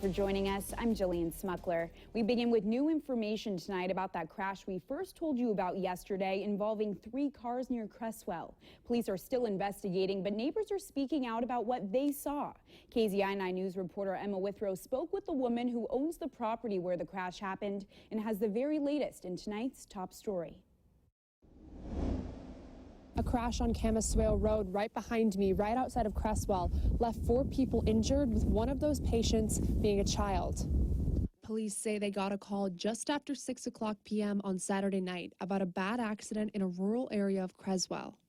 For joining us, I'm Jillian Smuckler. We begin with new information tonight about that crash we first told you about yesterday involving 3 cars near Creswell. Police are still investigating, but neighbors are speaking out about what they saw. KZI 9 News reporter Emma Withrow spoke with the woman who owns the property where the crash happened and has the very latest in tonight's top story. A crash on Camas Swale Road right behind me, right outside of Creswell, left 4 people injured, with one of those patients being a child. Police say they got a call just after 6 p.m. on Saturday night about a bad accident in a rural area of Creswell.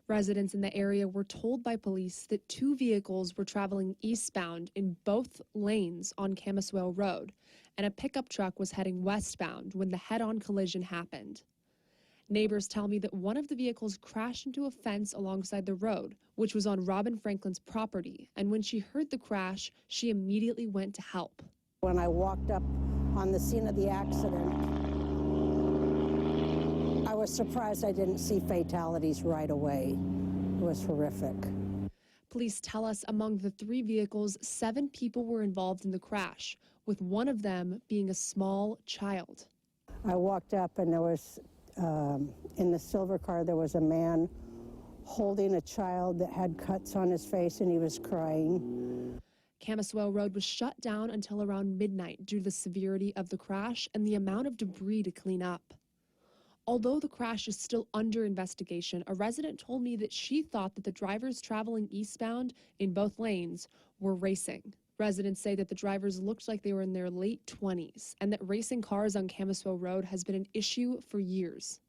Residents in the area were told by police that 2 vehicles were traveling eastbound in both lanes on Camas Swale Road, and a pickup truck was heading westbound when the head-on collision happened. Neighbors tell me that one of the vehicles crashed into a fence alongside the road, which was on Robin Franklin's property, and when she heard the crash, she immediately went to help. When I walked up on the scene of the accident, I was surprised I didn't see fatalities right away. It was horrific. Police tell us among the 3 vehicles, 7 people were involved in the crash, with one of them being a small child. I walked up and there was in the silver car, there was a man holding a child that had cuts on his face and he was crying. Camas Swale Road was shut down until around midnight due to the severity of the crash and the amount of debris to clean up. Although the crash is still under investigation, a resident told me that she thought that the drivers traveling eastbound in both lanes were racing. Residents say that the drivers looked like they were in their late 20s and that racing cars on Camas Swale Road has been an issue for years.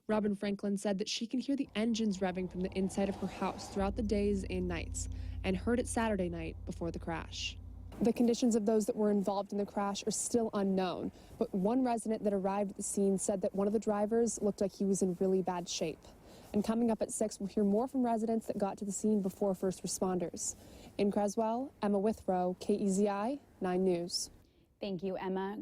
Robin Franklin said that she can hear the engines revving from the inside of her house throughout the days and nights, and heard it Saturday night before the crash. The conditions of those that were involved in the crash are still unknown, but one resident that arrived at the scene said that one of the drivers looked like he was in really bad shape. And coming up at 6, we'll hear more from residents that got to the scene before first responders. In Creswell, Emma Withrow, KZI 9 News. Thank you, Emma.